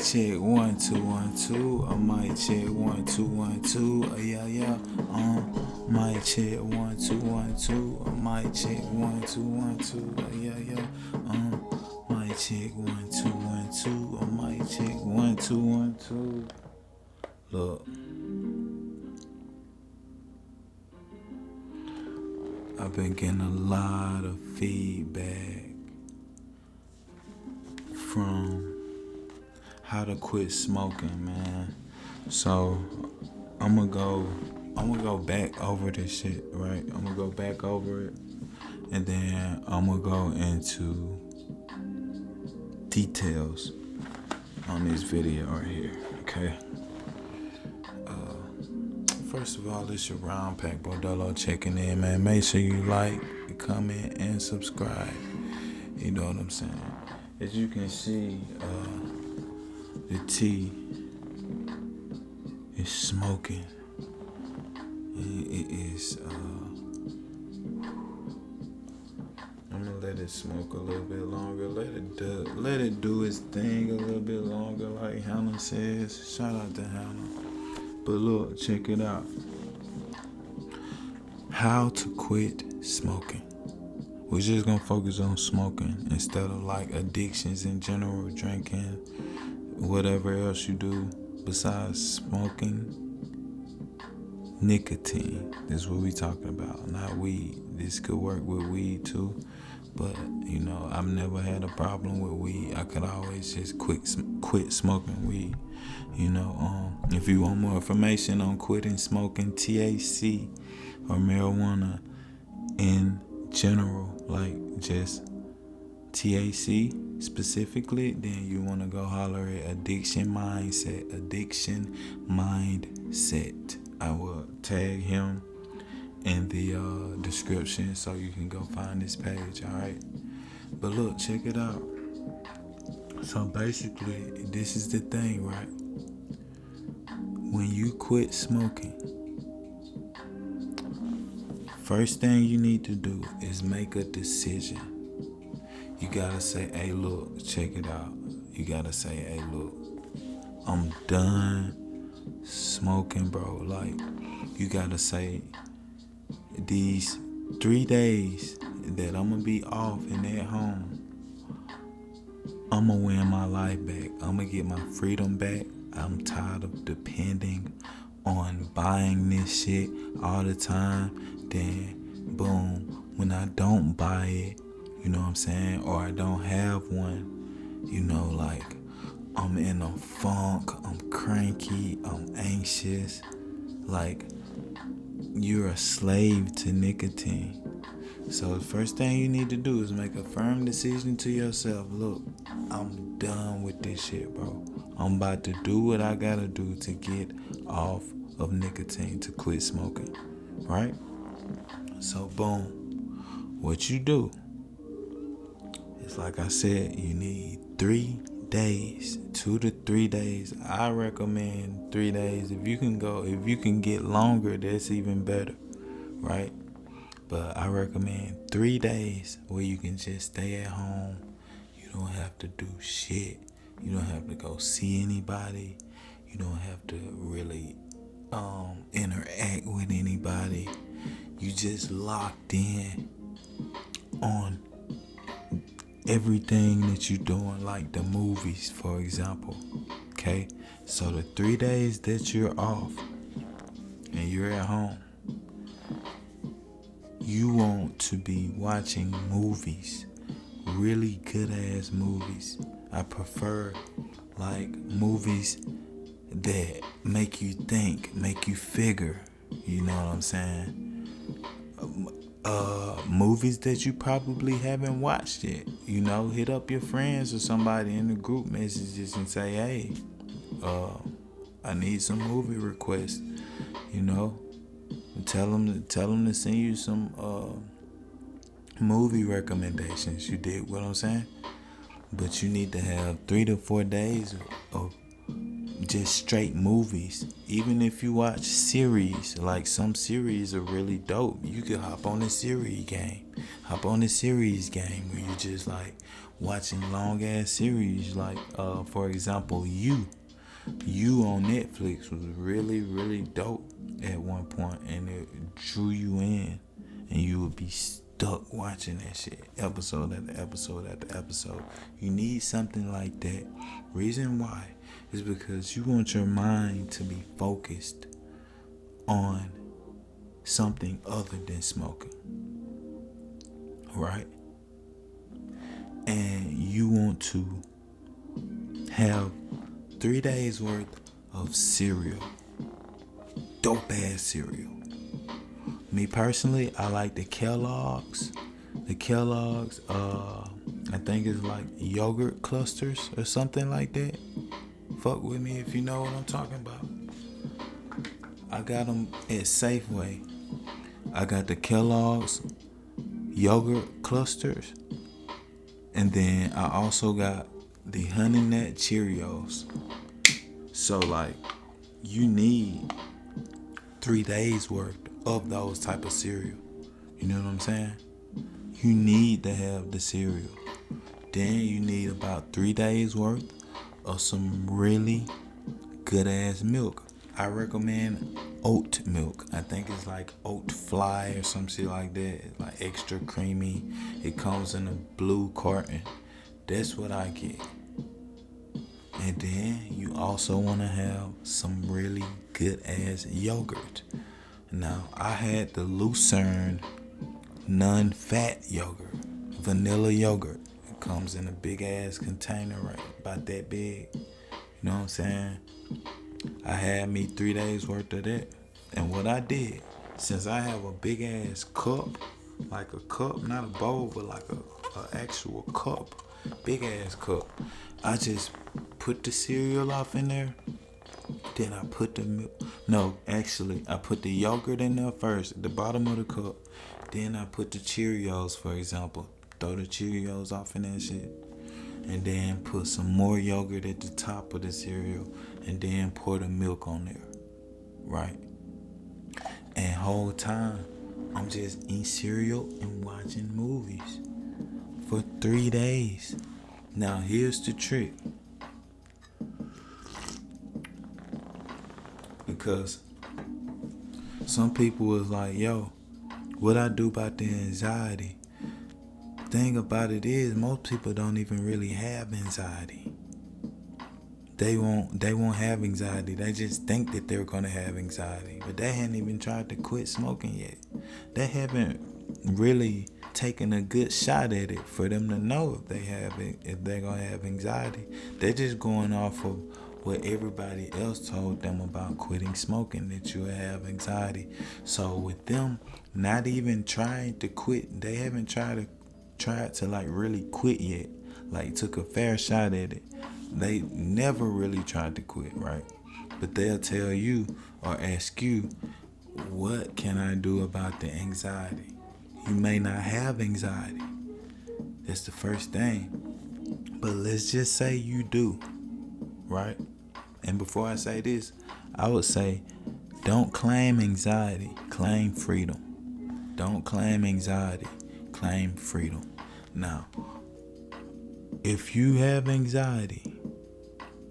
check 1 2 1 2. I might check 1 2 1 2. Yeah. Might check 1 2 1 2. I might check 1 2 1 2. Yeah. Might check 1 2 1 2. I might check 1 2 1 2. Look, I've been getting a lot of feedback from how to quit smoking, man. So I'm gonna go back over this shit, right? I'm gonna go back over it, and then I'm gonna go into details on this video right here, okay? First of all, it's your round pack boy Dolo checking in, man. Make sure you like, comment, and subscribe. You know what I'm saying? As you can see, the tea is smoking. It is. I'm gonna let it smoke a little bit longer. Let it do its thing a little bit longer, like Hannah says. Shout out to Hannah. But look, check it out. How to quit smoking. We're just gonna focus on smoking instead of like addictions in general, drinking, whatever else you do besides smoking. Nicotine is what we talking about, not weed. This could work with weed too, but you know, I've never had a problem with weed. I could always just quit smoking weed. You know, if you want more information on quitting smoking THC or marijuana in general, like just THC specifically, then you want to go holler at Addiction Mindset. I will tag him in the description so you can go find this page, alright? But look, check it out. So basically, this is the thing, right? When you quit smoking, first thing you need to do is make a decision. You gotta say, hey, look, check it out. You gotta say, hey, look, I'm done smoking, bro. Like, you gotta say, these 3 days that I'm gonna be off and at home, I'm gonna win my life back. I'm gonna get my freedom back. I'm tired of depending on buying this shit all the time. Then, boom, when I don't buy it, you know what I'm saying? Or I don't have one, you know, like, I'm in a funk, I'm cranky, I'm anxious. Like, you're a slave to nicotine. So the first thing you need to do is make a firm decision to yourself. Look, I'm done with this shit, bro. I'm about to do what I gotta do to get off of nicotine, to quit smoking, right? So boom, what you do is, like I said, you need 3 days, 2 to 3 days. I recommend 3 days. If you can get longer, that's even better, right? But I recommend 3 days where you can just stay at home. You don't have to do shit. You don't have to go see anybody. You don't have to really interact with anybody. You just locked in on everything that you're doing, like the movies, for example. Okay? So the 3 days that you're off and you're at home, you want to be watching movies, really good ass movies. I prefer like movies that make you think, make you figure, you know what I'm saying? Movies that you probably haven't watched yet. You know, hit up your friends or somebody in the group messages and say, hey, I need some movie requests, you know? Tell them to send you some movie recommendations. You dig what I'm saying? But you need to have 3 to 4 days of just straight movies. Even if you watch series, like some series are really dope, you can hop on the series game. Hop on the series game where you just like watching long ass series. Like for example, You on Netflix was really, really dope at one point, and it drew you in, and you would be stuck watching that shit, episode after episode after episode. You need something like that. Reason why is because you want your mind to be focused on something other than smoking, right? And you want to have 3 days worth of cereal, dope ass cereal. Me personally, I like the Kellogg's. I think it's like yogurt clusters or something like that. Fuck with me if you know what I'm talking about. I got them at Safeway. I got the Kellogg's yogurt clusters, and then I also got the Honey Nut Cheerios. So like, you need 3 days worth of those type of cereal. You know what I'm saying? You need to have the cereal. Then you need about 3 days worth of some really good ass milk. I recommend oat milk. I think it's like oat fly or some shit like that. It's like extra creamy. It comes in a blue carton. That's what I get. And then you also want to have some really good ass yogurt. Now, I had the Lucerne non-fat yogurt, vanilla yogurt. It comes in a big ass container, right? About that big. You know what I'm saying? I had me 3 days worth of that. And what I did, since I have a big ass cup, like a cup, not a bowl, but like a actual cup, big ass cup, I just put the cereal off in there. Then I put the milk. No, actually, I put the yogurt in there first, at the bottom of the cup. Then I put the Cheerios, for example. Throw the Cheerios off in that shit. And then put some more yogurt at the top of the cereal. And then pour the milk on there. Right? And whole time, I'm just eating cereal and watching movies. For 3 days. Now, here's the trick. Because some people was like, yo, what I do about the anxiety? Thing about it is, most people don't even really have anxiety. They won't have anxiety. They just think that they're gonna have anxiety, but they hadn't even tried to quit smoking yet. They haven't really taken a good shot at it for them to know if they're gonna have anxiety. They're just going off of what everybody else told them about quitting smoking, that you have anxiety. So with them not even trying to quit, they haven't tried to like really quit yet, like took a fair shot at it. They never really tried to quit, right? But they'll tell you or ask you, what can I do about the anxiety? You may not have anxiety. That's the first thing. But let's just say you do, right? And before I say this, I would say, don't claim anxiety, claim freedom. Don't claim anxiety, claim freedom. Now, if you have anxiety,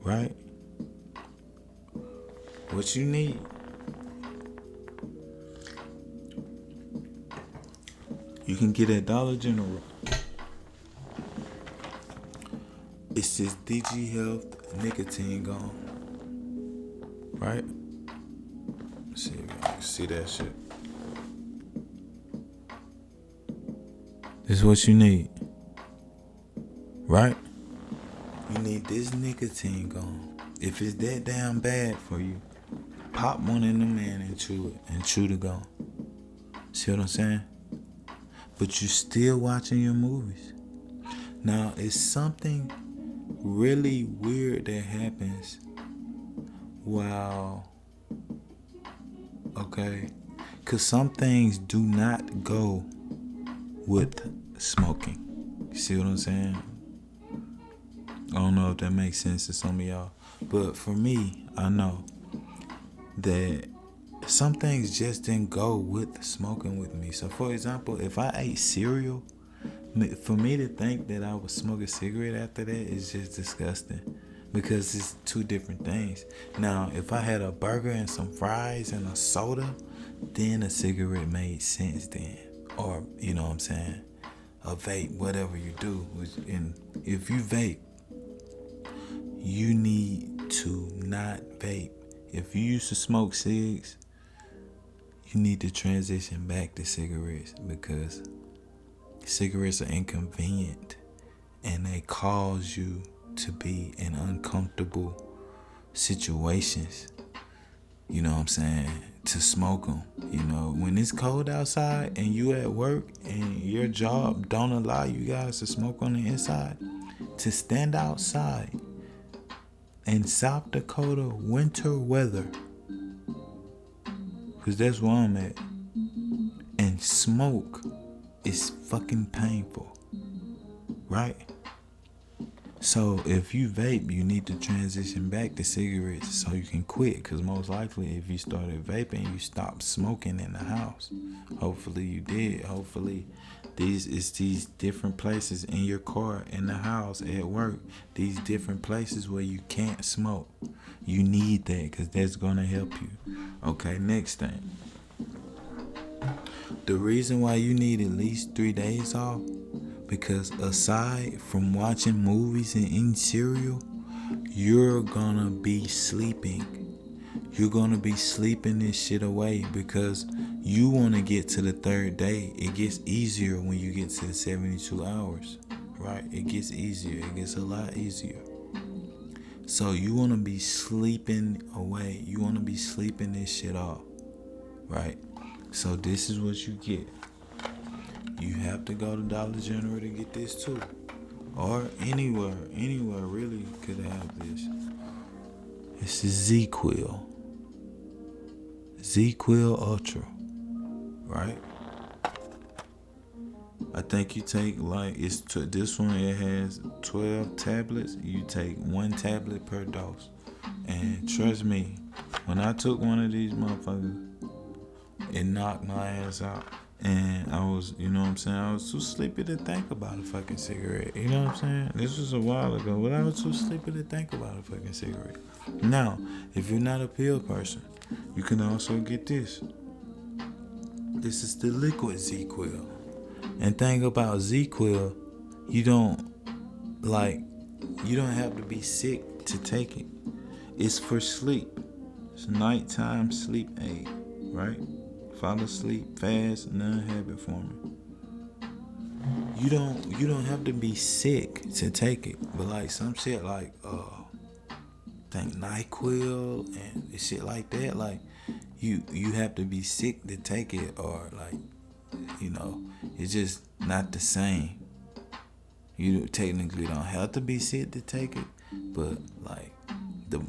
right? What you need, you can get at Dollar General. It's this DG Health nicotine gum. Right? Let's see if you can see that shit. This is what you need. Right? You need this nicotine gum. If it's that damn bad for you, pop one in the man and chew it. And chew the gum. See what I'm saying? But you still watching your movies. Now, it's something really weird that happens while, okay, because some things do not go with smoking. You see what I'm saying? I don't know if that makes sense to some of y'all, but for me, I know that some things just didn't go with smoking with me. So, for example, if I ate cereal, for me to think that I would smoke a cigarette after that is just disgusting, because it's two different things. Now, if I had a burger and some fries and a soda, then a cigarette made sense then. Or, you know what I'm saying? A vape, whatever you do. And if you vape, you need to not vape. If you used to smoke cigs, you need to transition back to cigarettes, because cigarettes are inconvenient and they cause you to be in uncomfortable situations. You know what I'm saying? To smoke them. You know, when it's cold outside and you at work and your job don't allow you guys to smoke on the inside, to stand outside in South Dakota winter weather, because that's where I'm at, and smoke is fucking painful, right? So if you vape, you need to transition back to cigarettes so you can quit, because most likely if you started vaping, you stopped smoking in the house. Hopefully you did. Hopefully these different places in your car, in the house, at work, these different places where you can't smoke. You need that, because that's going to help you. Okay, next thing. The reason why you need at least 3 days off, because aside from watching movies and eating cereal, you're gonna be sleeping. You're gonna be sleeping this shit away, because you wanna get to the 3rd day. It gets easier when you get to the 72 hours, right? It gets easier. It gets a lot easier. So you wanna be sleeping away. You wanna be sleeping this shit off, right? So this is what you get. You have to go to Dollar General to get this too. Or anywhere really could have this. This is Z-Quil. Z-Quil Ultra. Right? I think you take this one, it has 12 tablets. You take 1 tablet per dose. And trust me, when I took one of these motherfuckers, it knocked my ass out. And I was, you know what I'm saying, I was too sleepy to think about a fucking cigarette. You know what I'm saying? This was a while ago, but I was too sleepy to think about a fucking cigarette. Now, if you're not a pill person, you can also get this. This is the liquid Z-Quil. And thing about Z-Quil, you don't have to be sick to take it. It's for sleep. It's nighttime sleep aid, right? Fall asleep fast, non-habit forming. You don't have to be sick to take it, but like some shit like think NyQuil and shit like that, like you have to be sick to take it, or like, you know, it's just not the same. You technically don't have to be sick to take it, but like the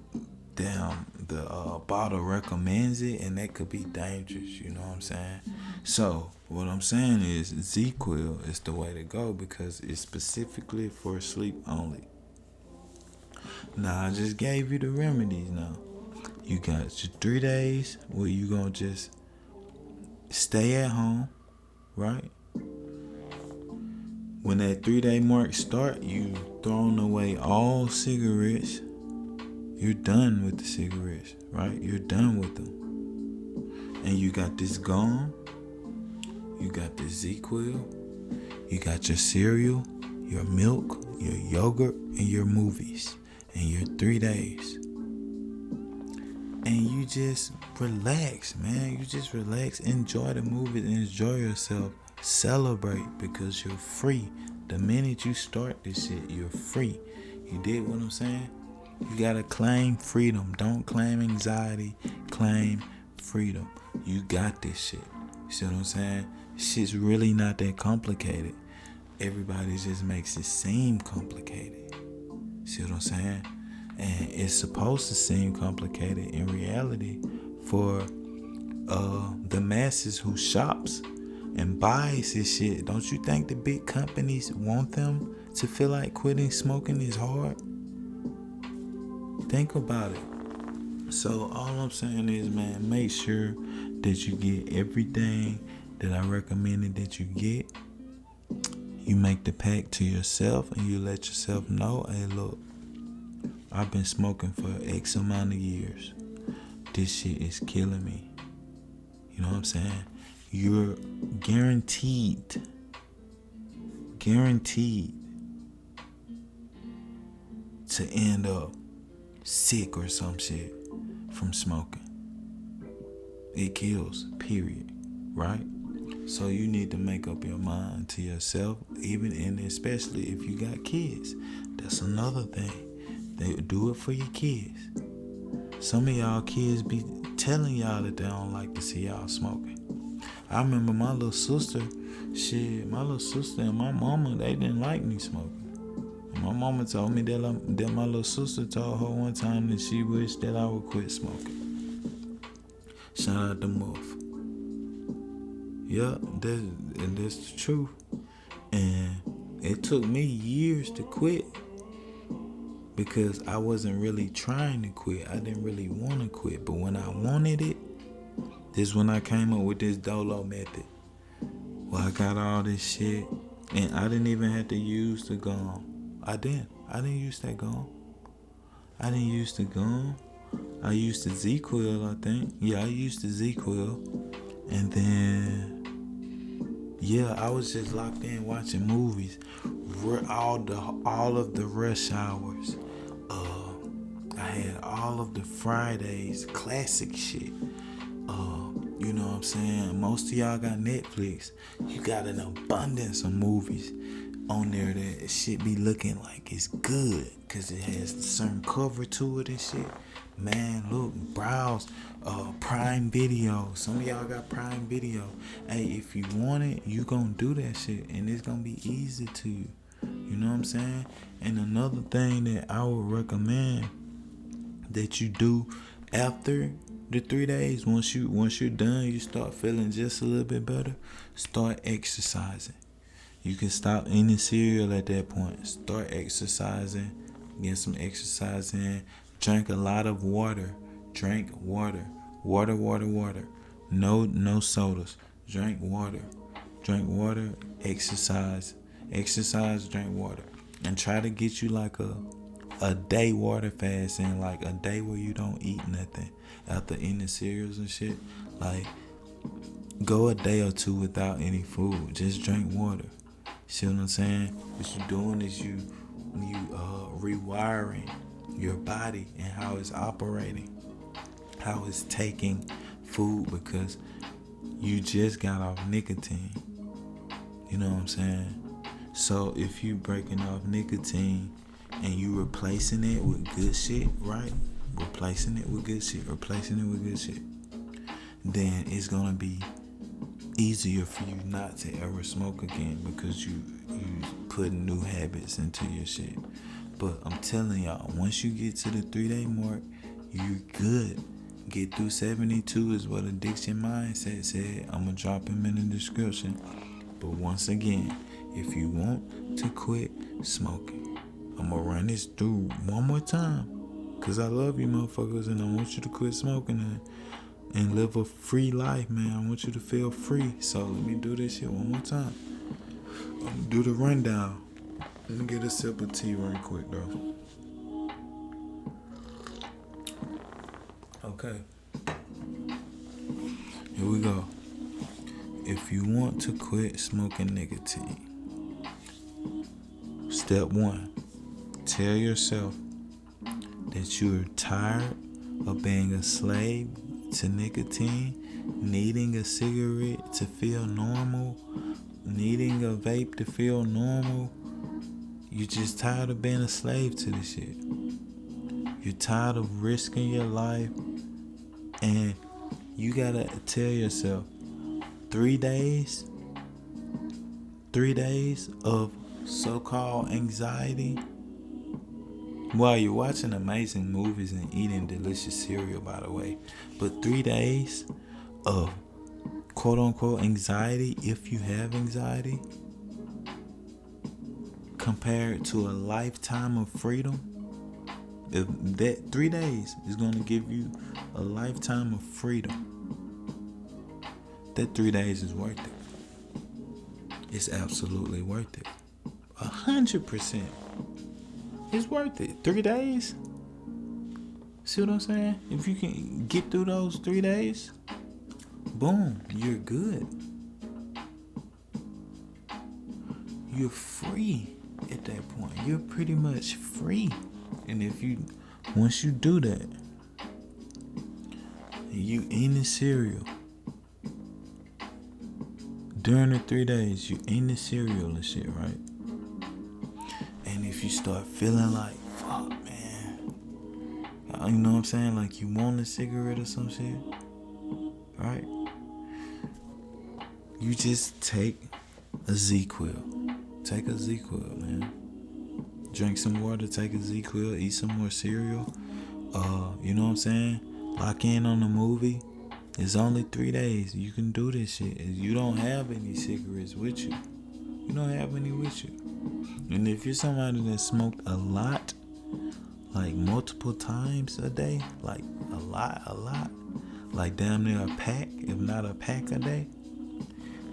bottle recommends it, and that could be dangerous, you know what I'm saying? So what I'm saying is Z-Quil is the way to go, because it's specifically for sleep only. Now I just gave you the remedies. Now you got your 3 days where you gonna just stay at home, right? When that 3-day mark start, you throwing away all cigarettes. You're done with the cigarettes, right? You're done with them. And you got this gum, you got this Z-Quil, you got your cereal, your milk, your yogurt, and your movies, and your 3 days. And you just relax, man. You just relax, enjoy the movies, enjoy yourself, celebrate, because you're free. The minute you start this shit, you're free. You dig what I'm saying? You gotta claim freedom. Don't claim anxiety. Claim freedom. You got this shit. You see what I'm saying? Shit's really not that complicated. Everybody just makes it seem complicated. See what I'm saying? And it's supposed to seem complicated in reality for the masses who shops and buys this shit. Don't you think the big companies want them to feel like quitting smoking is hard? Think about it. So all I'm saying is, man, make sure that you get everything that I recommended that you get. You make the pact to yourself and you let yourself know, hey, look, I've been smoking for X amount of years. This shit is killing me. You know what I'm saying? You're guaranteed to end up sick or some shit from smoking. It kills, period. Right? So you need to make up your mind to yourself, even and especially if you got kids. That's another thing. They do it for your kids. Some of y'all kids be telling y'all that they don't like to see y'all smoking. I remember my little sister and my mama, they didn't like me smoking. And my mama told me that my little sister told her one time that she wished that I would quit smoking. Shout out to Muff. Yeah, that's the truth. And it took me years to quit because I wasn't really trying to quit. I didn't really want to quit. But when I wanted it, this is when I came up with this dolo method. Well, I got all this shit, and I didn't even have to use the gum. I didn't use that gum. I didn't use the gum. I used the Z-Quil, I think. Yeah, I used the Z-Quil. And then, yeah, I was just locked in watching movies. All of the rush hours. I had all of the Fridays, classic shit. You know what I'm saying? Most of y'all got Netflix. You got an abundance of movies on there that shit be looking like it's good because it has a certain cover to it and shit. Man, look, browse Prime Video. Some of y'all got Prime Video. Hey, if you want it, you gonna do that shit and it's gonna be easy to you. You know what I'm saying? And another thing that I would recommend that you do after the 3 days, once you're done, you start feeling just a little bit better, start exercising. You can stop eating cereal at that point. Start exercising. Get some exercise in. Drink a lot of water. Drink water. Water. No sodas. Drink water. Exercise. Drink water. And try to get you like a day water fast in, like a day where you don't eat nothing after eating the cereals and shit. Like, go a day or two without any food. Just drink water. See what I'm saying? What you're doing is you rewiring your body and how it's operating, how it's taking food, because you just got off nicotine. You know what I'm saying? So if you breaking off nicotine and you replacing it with good shit, right? Replacing it with good shit, then it's gonna be easier for you not to ever smoke again because you putting new habits into your shit. But I'm telling y'all, once you get to the 3-day mark, you're good. Get through 72 is what Addiction Mindset said. I'm gonna drop him in the description. But once again, if you want to quit smoking, I'm gonna run this through one more time, cause I love you motherfuckers and I want you to quit smoking and live a free life, man. I want you to feel free. So let me do this shit one more time. I'm gonna do the rundown. Let me get a sip of tea right quick, though. Okay. Here we go. If you want to quit smoking nicotine, step 1, tell yourself that you're tired of being a slave to nicotine, needing a cigarette to feel normal, needing a vape to feel normal. You're just tired of being a slave to this shit. You're tired of risking your life, and you gotta tell yourself 3 days of so-called anxiety while you're watching amazing movies and eating delicious cereal, by the way. But 3 days of quote-unquote anxiety, if you have anxiety, compared to a lifetime of freedom, If that 3 days is gonna give you a lifetime of freedom, that 3 days is worth it. It's absolutely worth it. 100%. It's worth it. 3 days. See what I'm saying? If you can get through those 3 days, boom, you're good. You're free at that point. You're pretty much free. And once you do that, you eating cereal. During the 3 days, you eating the cereal and shit, right? And if you start feeling like, fuck, man, you know what I'm saying? Like you want a cigarette or some shit, right? You just take a Z-Quil. Take a Z-Quil, man. Drink some water, take a Z-Quil, eat some more cereal. You know what I'm saying? Lock in on the movie. It's only 3 days. You can do this shit. You don't have any cigarettes with you. You don't have any with you. And if you're somebody that smoked a lot, like multiple times a day, like a lot, like damn near a pack, if not a pack a day,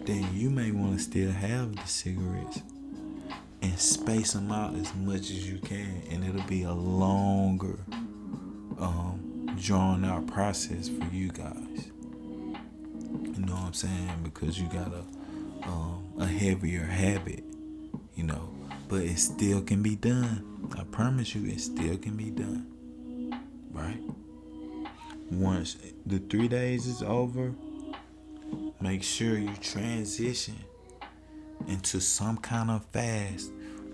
then you may want to still have the cigarettes and space them out as much as you can, and it'll be a longer, drawn out process for you guys. You know what I'm saying? Because you got a heavier habit, you know, but it still can be done. I promise you, it still can be done, right? Once the 3 days is over, make sure you transition into some kind of fast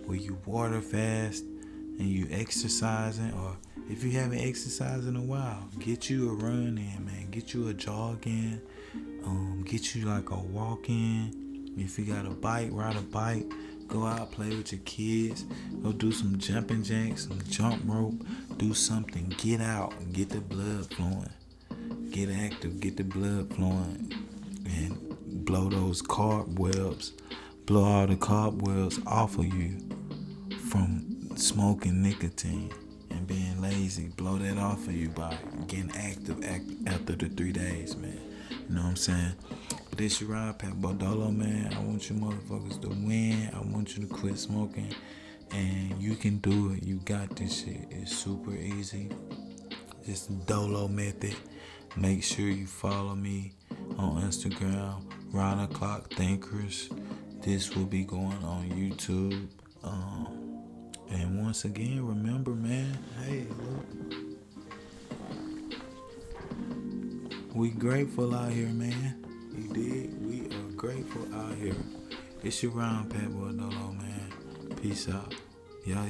where you water fast and you exercising, or if you haven't exercised in a while, get you a run in, man. Get you a jog in. Get you like a walk in. If you got a bike, ride a bike. Go out, play with your kids. Go do some jumping jacks, some jump rope. Do something. Get out and get the blood flowing. Get active, get the blood flowing. And blow those cobwebs. Blow all the cobwebs off of you from smoking nicotine and being lazy. Blow that off of you by getting active after the 3 days, man. You know what I'm saying? But this your ride pack, dolo, man. I want you motherfuckers to win. I want you to quit smoking. And you can do it. You got this shit. It's super easy. It's the dolo method. Make sure you follow me on Instagram, Round the Clock Thinkers. This will be going on YouTube. And once again, remember, man, hey, look, we grateful out here, man. You dig? We are grateful out here. It's your round pat boy dolo, man. Peace out. Yeah.